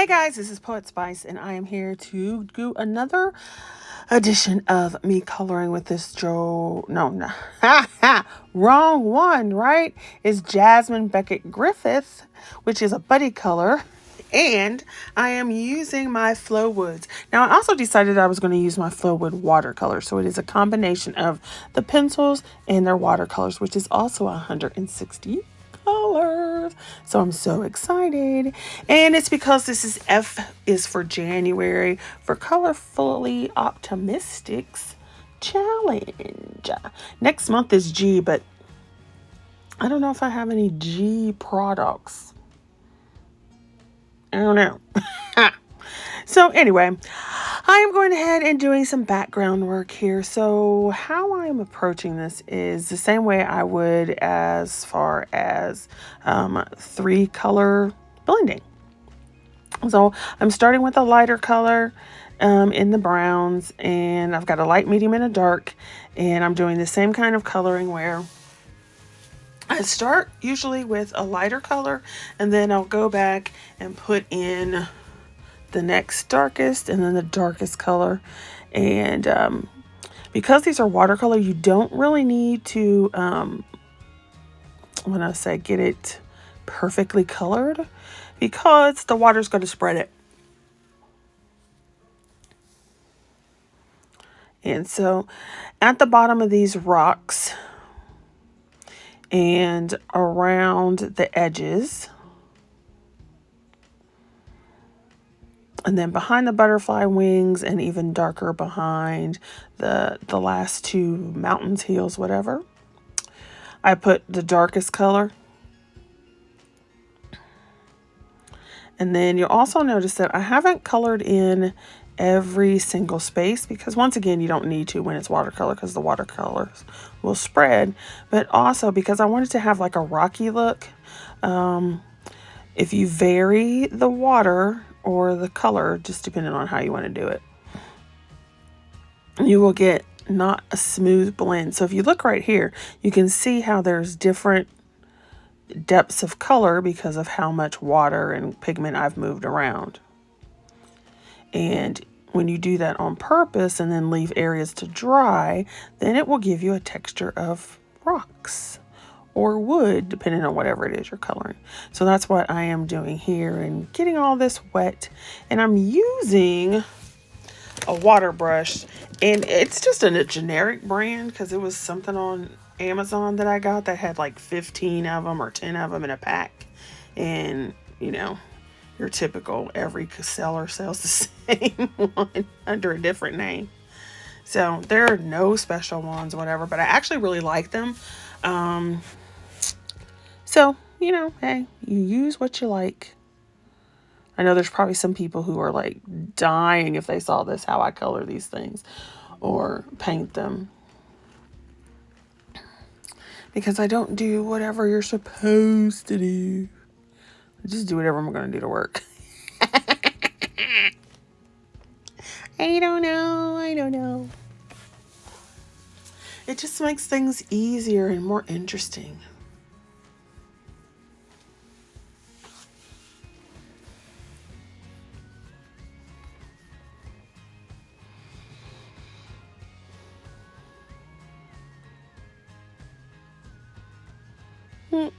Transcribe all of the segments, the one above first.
Hey guys, this is Poet Spice, and I am here to do another edition of me coloring with this wrong one, right? It's Jasmine Beckett-Griffith, which is a buddy color, and I am using my Flowoods. Now, I also decided I was going to use my Flowood watercolor, so it is a combination of the pencils and their watercolors, which is also 160 colors. So I'm so excited. And it's because this is F is for January for Colorfully Optimistics Challenge. Next month is G, but I don't know if I have any G products. I don't know. So anyway, I am going ahead and doing some background work here. So how I'm approaching this is the same way I would as far as 3-color blending. So I'm starting with a lighter color in the browns, and I've got a light, medium, and a dark, and I'm doing the same kind of coloring where I start usually with a lighter color, and then I'll go back and put in the next darkest and then the darkest color. And because these are watercolor, you don't really need to when I say get it perfectly colored, because the water's going to spread it. And so at the bottom of these rocks and around the edges, and then behind the butterfly wings, and even darker behind the last two mountains, hills, whatever, I put the darkest color. And then you'll also notice that I haven't colored in every single space, because once again, you don't need to when it's watercolor, because the watercolors will spread. But also because I wanted to have like a rocky look. If you vary the water or the color, just depending on how you want to do it, you will get not a smooth blend. So if you look right here, you can see how there's different depths of color because of how much water and pigment I've moved around. And when you do that on purpose and then leave areas to dry, then it will give you a texture of rocks or wood, depending on whatever it is you're coloring. So that's what I am doing here, and getting all this wet. And I'm using a water brush, and it's just a generic brand because it was something on Amazon that I got that had like 15 of them or 10 of them in a pack. And you know, your typical every seller sells the same one under a different name. So there are no special ones, whatever, but I actually really like them. So, you know, hey, you use what you like. I know there's probably some people who are like dying if they saw this, how I color these things or paint them, because I don't do whatever you're supposed to do. I just do whatever I'm going to do to work. I don't know. It just makes things easier and more interesting. I'm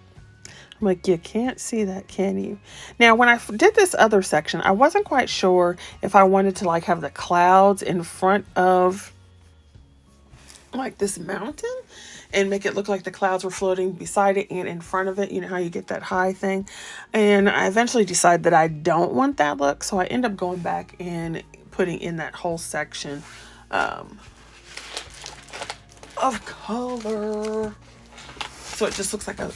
like, you can't see that, can you? Now, when I did this other section, I wasn't quite sure if I wanted to like have the clouds in front of like this mountain and make it look like the clouds were floating beside it and in front of it. You know how you get that high thing? And I eventually decided that I don't want that look. So I end up going back and putting in that whole section of color. So it just looks like a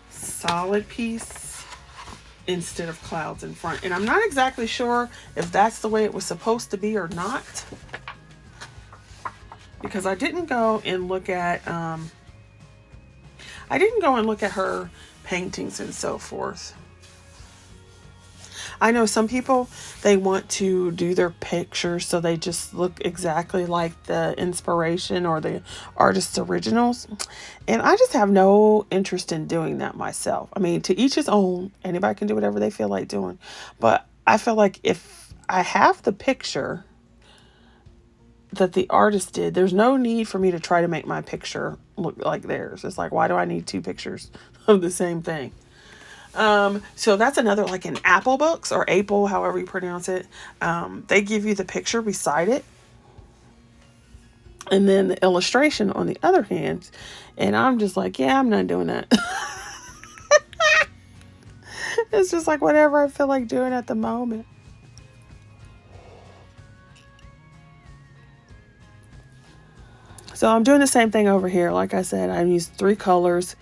solid piece instead of clouds in front. And I'm not exactly sure if that's the way it was supposed to be or not, because I didn't go and look at her paintings and so forth. I know some people, they want to do their pictures so they just look exactly like the inspiration or the artist's originals. And I just have no interest in doing that myself. I mean, to each his own. Anybody can do whatever they feel like doing. But I feel like if I have the picture that the artist did, there's no need for me to try to make my picture look like theirs. It's like, why do I need two pictures of the same thing? So that's another, like in Apple books or Apple, however you pronounce it. They give you the picture beside it and then the illustration on the other hand. And I'm just like, yeah, I'm not doing that. It's just like whatever I feel like doing at the moment. So I'm doing the same thing over here. Like I said, I use 3 colors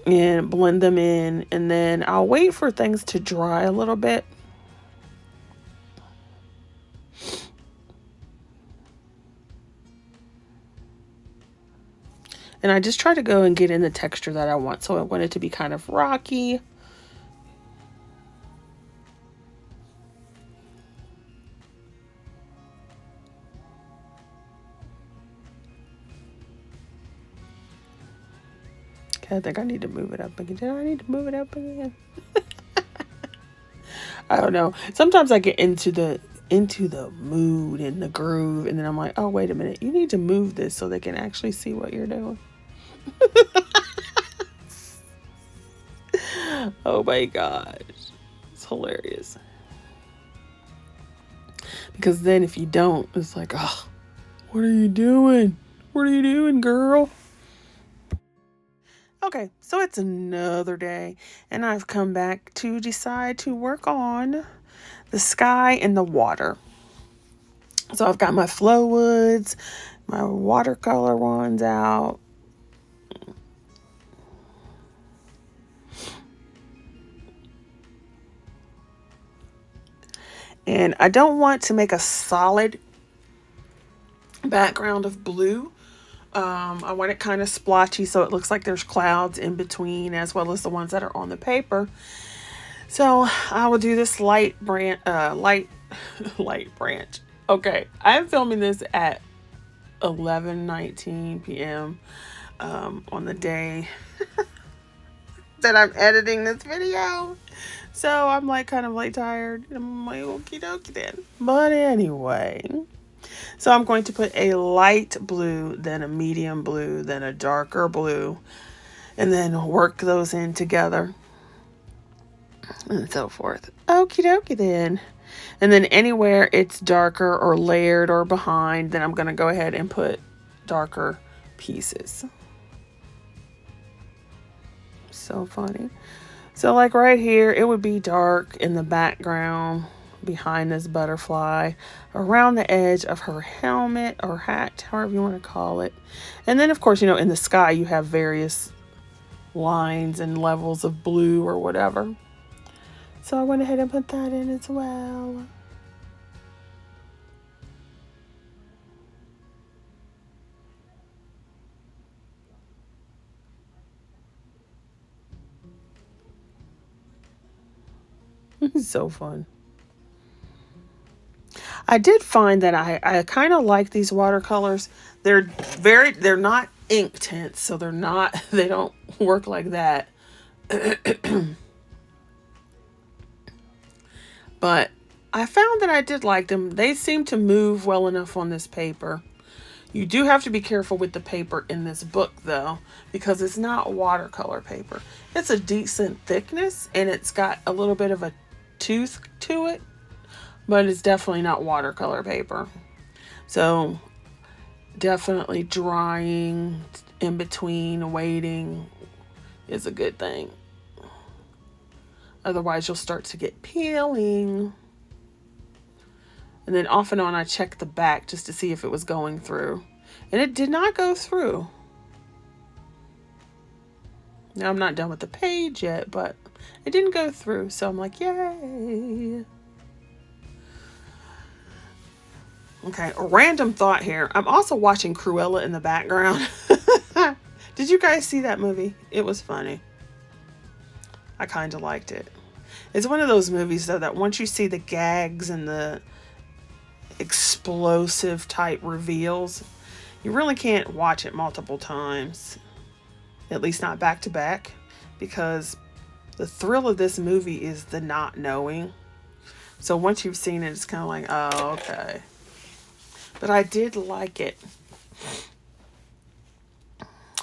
and blend them in, and then I'll wait for things to dry a little bit. And I just try to go and get in the texture that I want. So I want it to be kind of rocky. Okay, I think I need to move it up again. Did I need to move it up again? I don't know. Sometimes I get into the mood and the groove, and then I'm like, oh, wait a minute. You need to move this so they can actually see what you're doing. Oh my gosh. It's hilarious. Because then if you don't, it's like, oh, what are you doing? What are you doing, girl? Okay, so it's another day, and I've come back to decide to work on the sky and the water. So I've got my Flowoods, my watercolor ones out. And I don't want to make a solid background of blue. I want it kind of splotchy so it looks like there's clouds in between as well as the ones that are on the paper. So I will do this light branch. Okay, I'm filming this at 11:19 p.m. On the day that I'm editing this video. So I'm like kind of like tired. I'm like, okie dokie then. But anyway. So I'm going to put a light blue, then a medium blue, then a darker blue, and then work those in together and so forth. Okie dokie then. And then anywhere it's darker or layered or behind, then I'm going to go ahead and put darker pieces. So funny. So like right here, it would be dark in the background behind this butterfly, around the edge of her helmet or hat, however you want to call it. And then of course, you know, in the sky you have various lines and levels of blue or whatever. So I went ahead and put that in as well. It's so fun. I did find that I kind of like these watercolors. They're not ink tints, so they don't work like that. But I found that I did like them. They seem to move well enough on this paper. You do have to be careful with the paper in this book though, because it's not watercolor paper. It's a decent thickness and it's got a little bit of a tooth to it, but it's definitely not watercolor paper. So definitely drying in between, waiting is a good thing. Otherwise you'll start to get peeling. And then off and on I checked the back just to see if it was going through. And it did not go through. Now I'm not done with the page yet, but it didn't go through. So I'm like, yay. Okay, a random thought here. I'm also watching Cruella in the background. Did you guys see that movie? It was funny. I kind of liked it. It's one of those movies, though, that once you see the gags and the explosive type reveals, you really can't watch it multiple times. At least not back to back. Because the thrill of this movie is the not knowing. So once you've seen it, it's kind of like, oh, okay. But I did like it.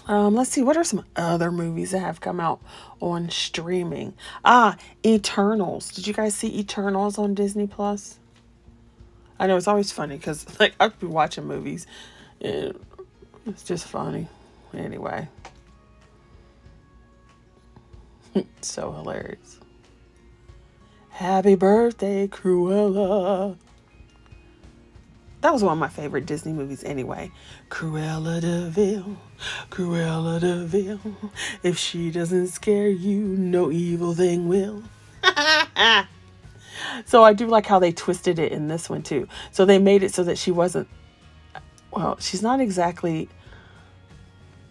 Let's see, what are some other movies that have come out on streaming? Eternals. Did you guys see Eternals on Disney Plus? I know it's always funny because like I'd be watching movies and it's just funny. Anyway. So hilarious. Happy birthday, Cruella. That was one of my favorite Disney movies anyway. Cruella de Vil, Cruella de Vil. If she doesn't scare you, no evil thing will. So I do like how they twisted it in this one too. So they made it so that she wasn't, well, she's not exactly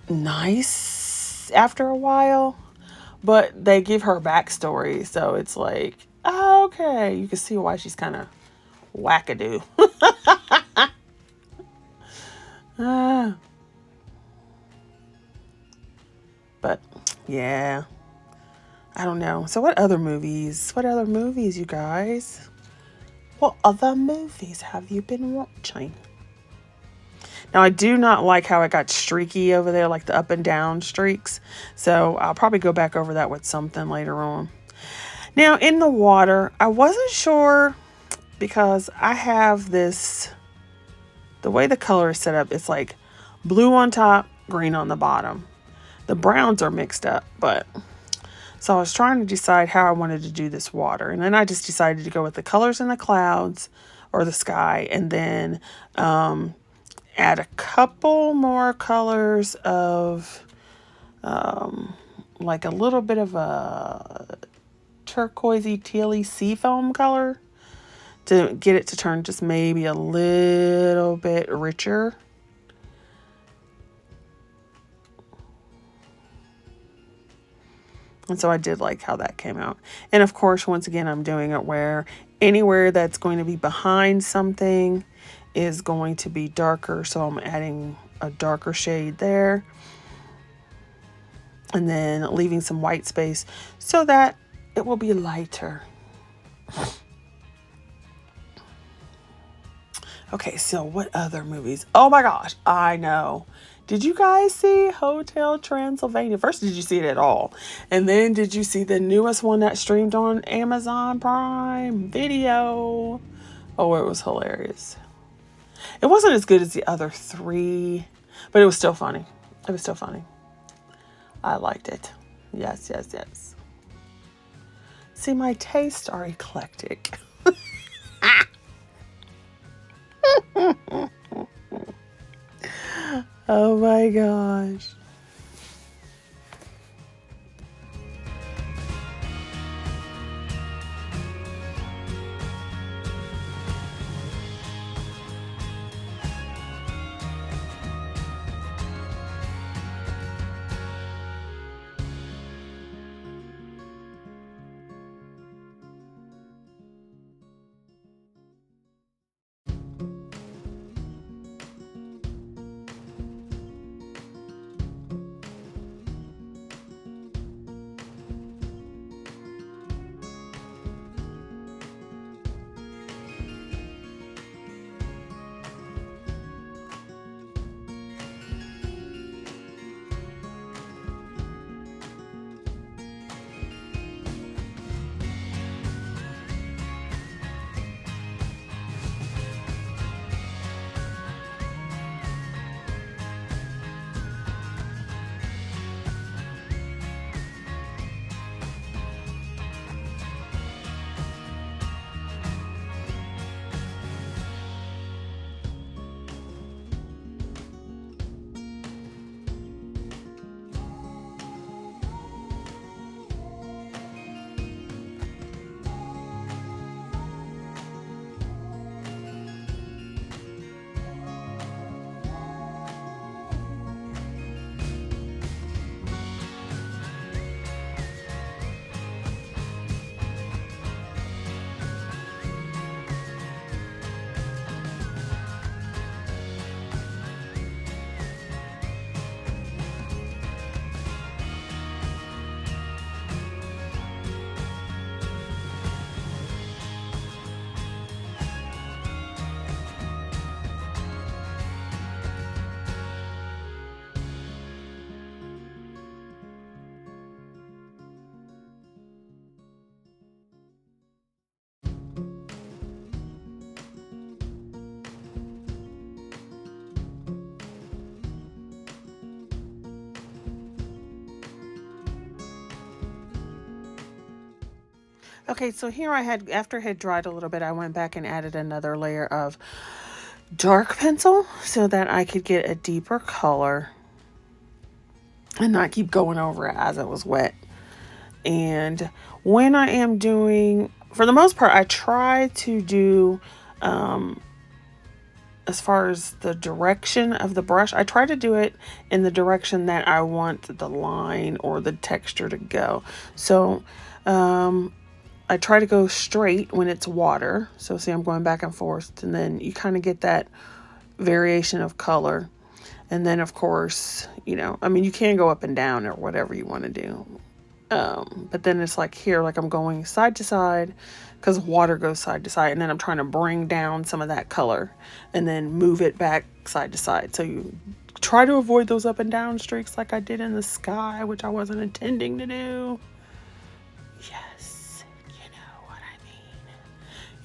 nice after a while, but they give her a backstory. So it's like, oh, okay, you can see why she's kind of wackadoo. But yeah, I don't know. So what other movies? What other movies, you guys? What other movies have you been watching? Now, I do not like how it got streaky over there, like the up and down streaks. So I'll probably go back over that with something later on. Now, in the water, I wasn't sure because I have this, the way the color is set up, it's like blue on top, green on the bottom. The browns are mixed up, but so I was trying to decide how I wanted to do this water. And then I just decided to go with the colors in the clouds or the sky, and then add a couple more colors of like a little bit of a turquoisey, tealy seafoam color to get it to turn just maybe a little bit richer. And so I did like how that came out. And of course, once again, I'm doing it where anywhere that's going to be behind something is going to be darker. So I'm adding a darker shade there. And then leaving some white space so that it will be lighter. Okay, so what other movies? Oh my gosh, I know. Did you guys see Hotel Transylvania? First, did you see it at all? And then did you see the newest one that streamed on Amazon Prime Video? Oh, it was hilarious. It wasn't as good as the other three, but it was still funny. It was still funny. I liked it. Yes, yes, yes. See, my tastes are eclectic. Oh my gosh. Okay, so here I had, after it had dried a little bit, I went back and added another layer of dark pencil so that I could get a deeper color and not keep going over it as it was wet. And when I am doing, for the most part, I try to do, as far as the direction of the brush, I try to do it in the direction that I want the line or the texture to go. So, I try to go straight when it's water. So see, I'm going back and forth, and then you kind of get that variation of color. And then of course, you know, I mean, you can go up and down or whatever you want to do. But then it's like here, like I'm going side to side because water goes side to side. And then I'm trying to bring down some of that color and then move it back side to side. So you try to avoid those up and down streaks like I did in the sky, which I wasn't intending to do. Yes, you know what I mean.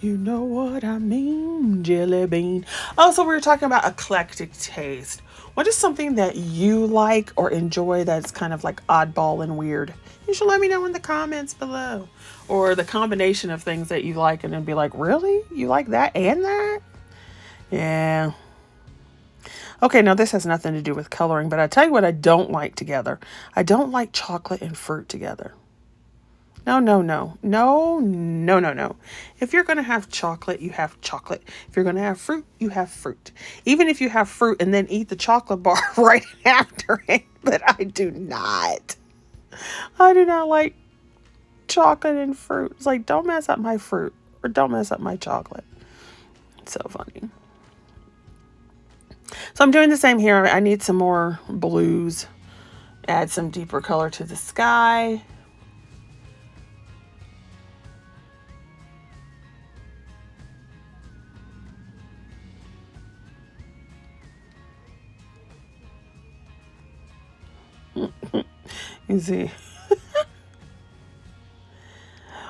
You know what I mean, jelly bean. Oh, so we were talking about eclectic taste. What is something that you like or enjoy that's kind of like oddball and weird? You should let me know in the comments below. Or the combination of things that you like and then be like, really? You like that and that? Yeah. Okay, now this has nothing to do with coloring, but I tell you what I don't like together. I don't like chocolate and fruit together. No, no, no. No, no, no, no. If you're going to have chocolate, you have chocolate. If you're going to have fruit, you have fruit. Even if you have fruit and then eat the chocolate bar right after it. But I do not. I do not like chocolate and fruit. It's like, don't mess up my fruit or don't mess up my chocolate. It's so funny. So I'm doing the same here. I need some more blues. Add some deeper color to the sky. You see,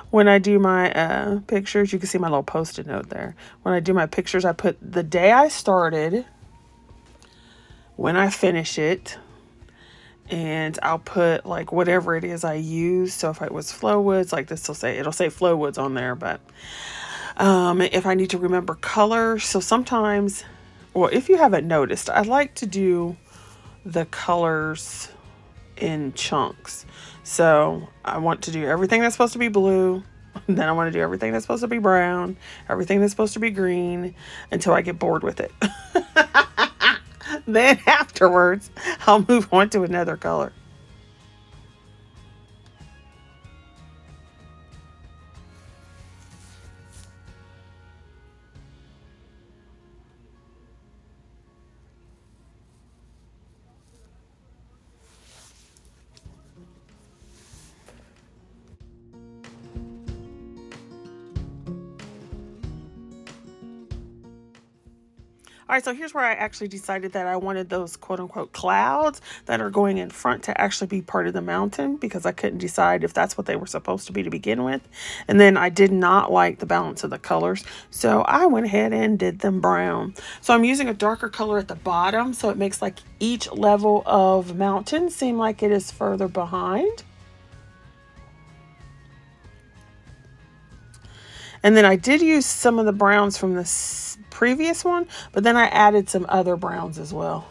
when I do my pictures, you can see my little post-it note there. When I do my pictures, I put the day I started, when I finish it, and I'll put like whatever it is I use. So if it was Flowoods, like this will say, it'll say Flowoods on there. But if I need to remember colors, so sometimes, well, if you haven't noticed, I like to do the colors in chunks. So I want to do everything that's supposed to be blue, then I want to do everything that's supposed to be brown, everything that's supposed to be green, until I get bored with it. Then afterwards, I'll move on to another color. All right, so here's where I actually decided that I wanted those quote unquote clouds that are going in front to actually be part of the mountain, because I couldn't decide if that's what they were supposed to be to begin with. And then I did not like the balance of the colors, so I went ahead and did them brown. So I'm using a darker color at the bottom, so it makes like each level of mountain seem like it is further behind. And then I did use some of the browns from the previous one, but then I added some other browns as well.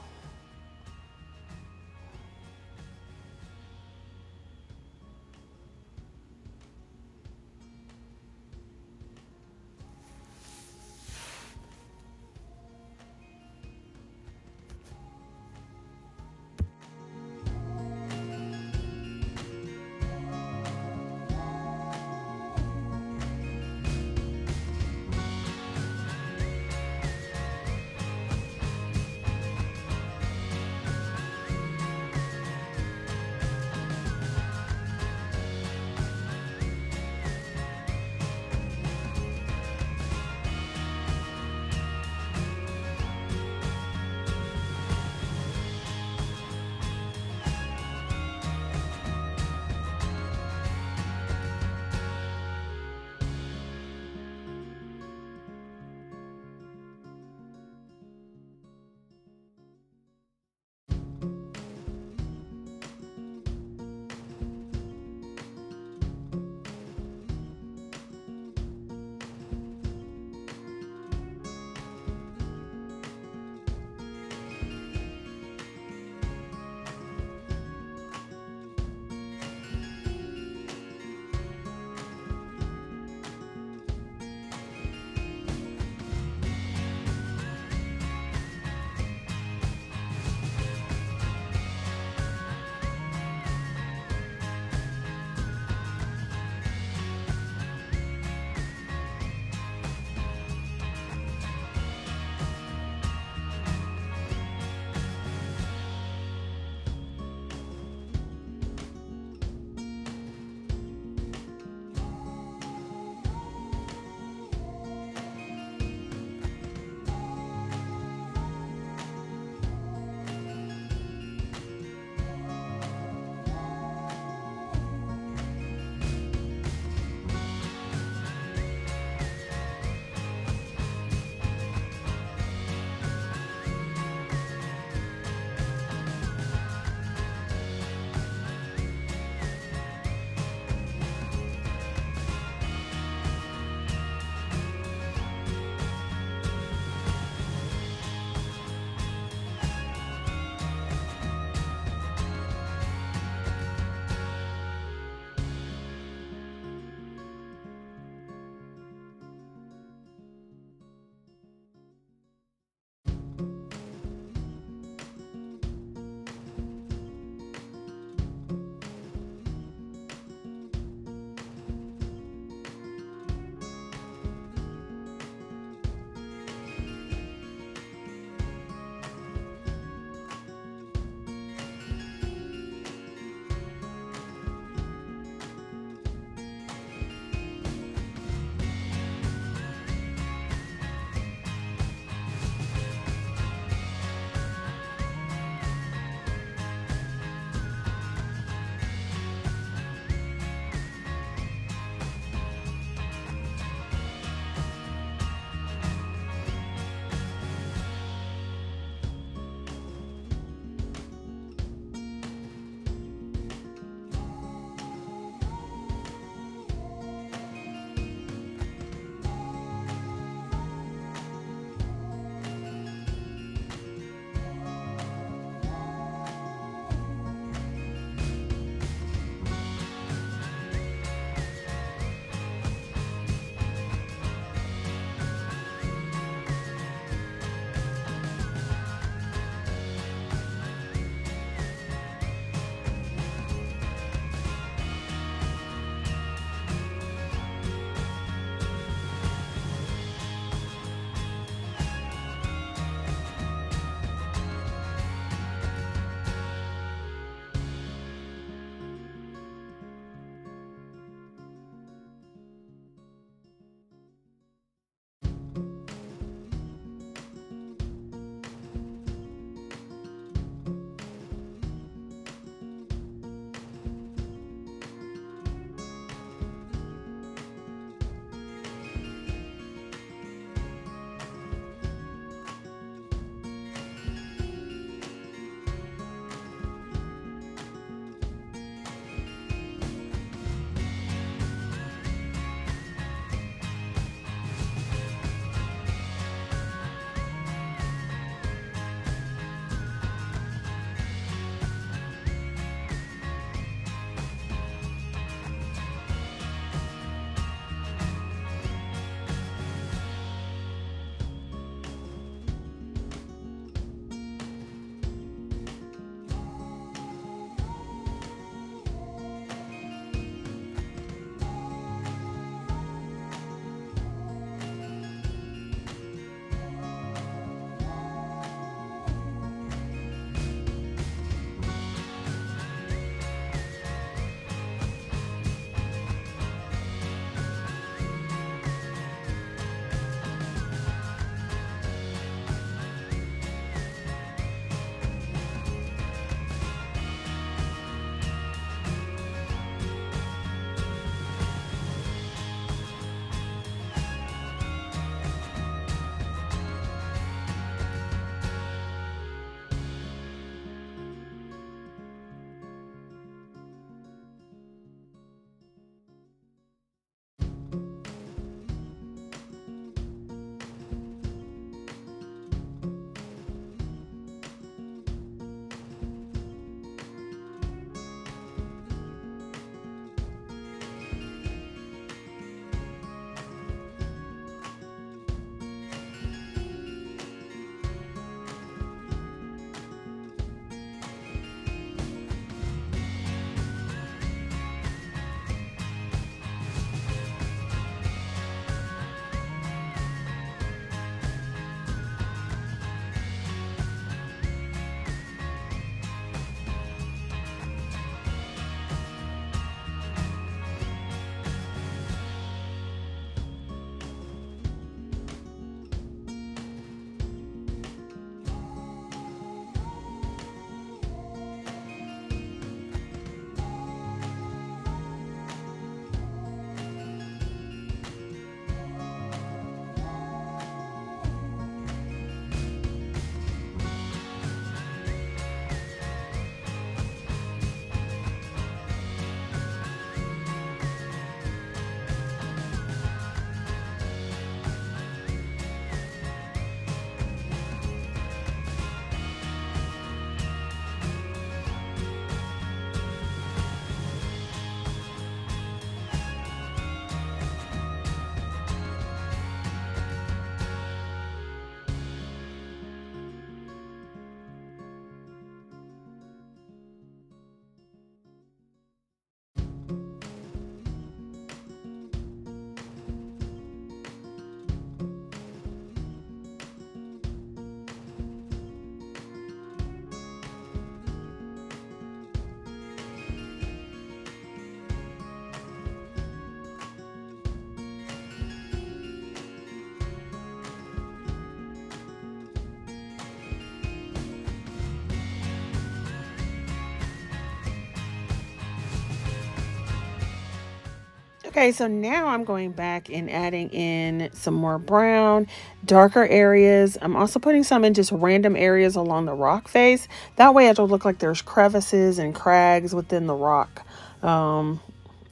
Okay, so now I'm going back and adding in some more brown, darker areas. I'm also putting some in just random areas along the rock face. That way it'll look like there's crevices and crags within the rock. And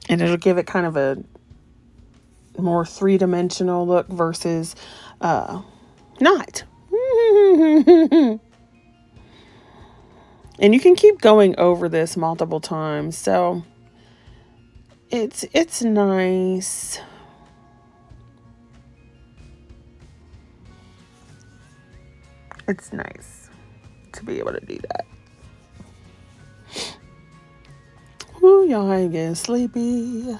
it'll give it kind of a more three-dimensional look versus not. And you can keep going over this multiple times. So it's nice. It's nice to be able to do that. Ooh, y'all ain't getting sleepy.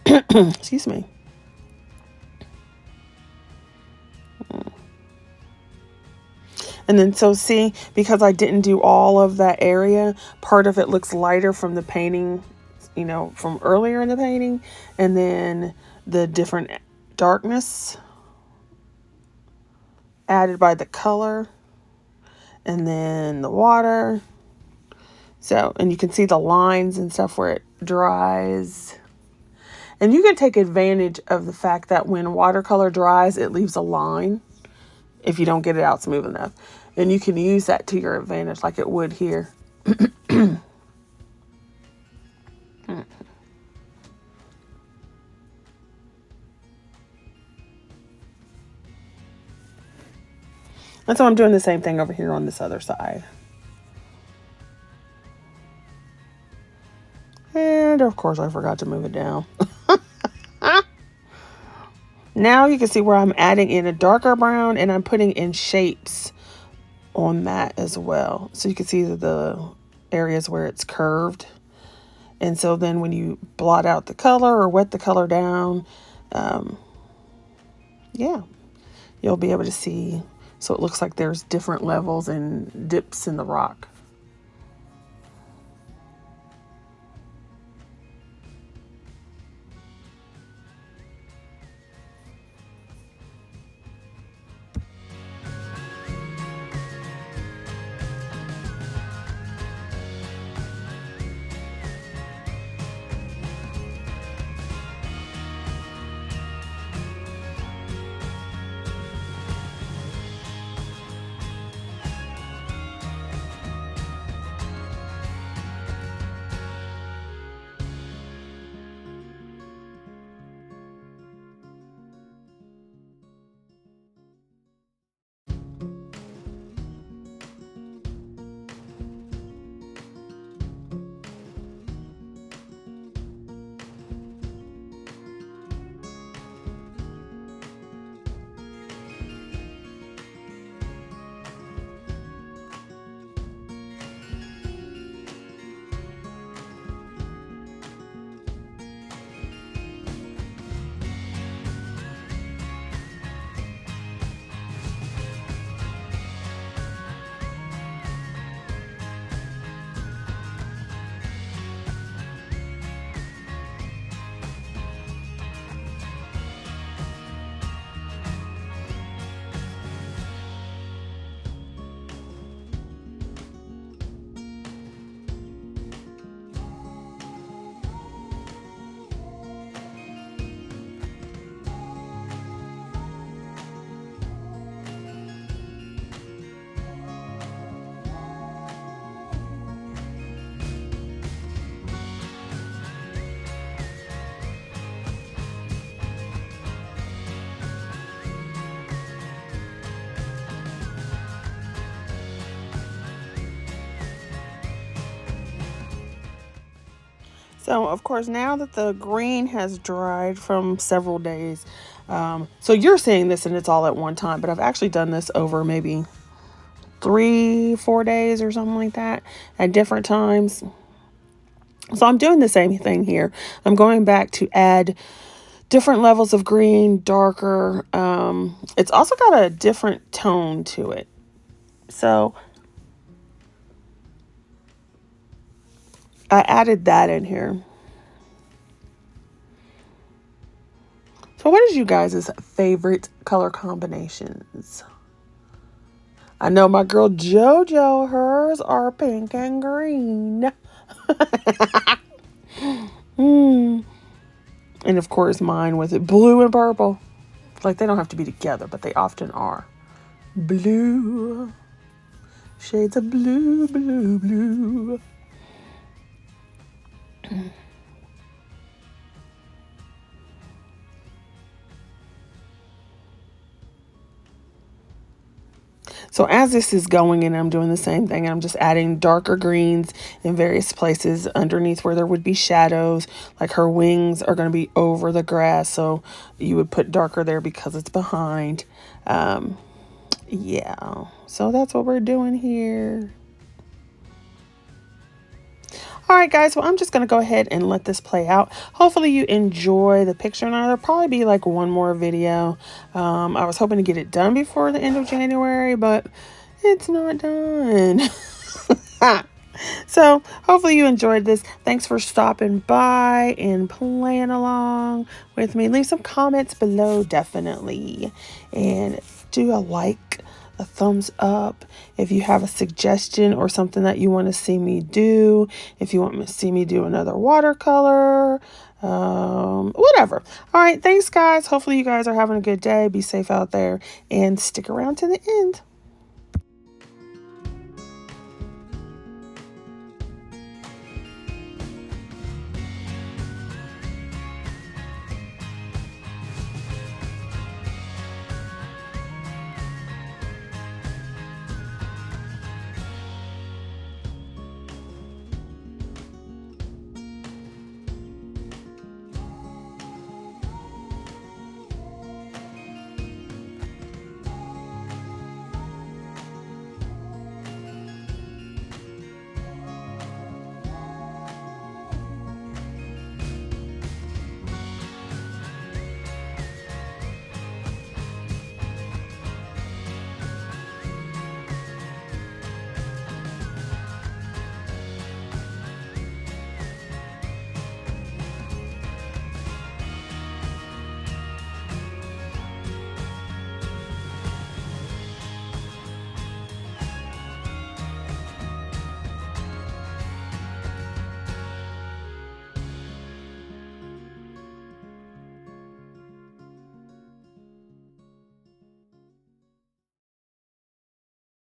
Excuse me. And then, so see, because I didn't do all of that area, part of it looks lighter from the painting, you know, from earlier in the painting. And then the different darkness added by the color. And then the water. So, and you can see the lines and stuff where it dries. And you can take advantage of the fact that when watercolor dries, it leaves a line if you don't get it out smooth enough. And you can use that to your advantage like it would here. And so I'm doing the same thing over here on this other side. And of course I forgot to move it down. Now you can see where I'm adding in a darker brown and I'm putting in shapes on that as well. So you can see the areas where it's curved. And so then when you blot out the color or wet the color down, yeah, you'll be able to see. So it looks like there's different levels and dips in the rock. So, of course, now that the green has dried from several days, so you're seeing this and it's all at one time, but I've actually done this over maybe 3-4 days or something like that at different times. So I'm doing the same thing here. I'm going back to add different levels of green, darker. It's also got a different tone to it. So I added that in here. So what is you guys' favorite color combinations? I know my girl JoJo, hers are pink and green. And of course mine with it blue and purple. Like they don't have to be together, but they often are. Blue. Shades of blue, blue, blue. So as this is going in, I'm doing the same thing. I'm just adding darker greens in various places underneath where there would be shadows. Like her wings are going to be over the grass, so you would put darker there because it's behind. Yeah, so that's what we're doing here. All right, guys, well, I'm just going to go ahead and let this play out. Hopefully you enjoy the picture. Now, there'll probably be like one more video. I was hoping to get it done before the end of January, but it's not done. So hopefully you enjoyed this. Thanks for stopping by and playing along with me. Leave some comments below, definitely. And do a like, a thumbs up if you have a suggestion or something that you want to see me do. If you want to see me do another watercolor, whatever. All right, thanks guys. Hopefully you guys are having a good day. Be safe out there and stick around to the end.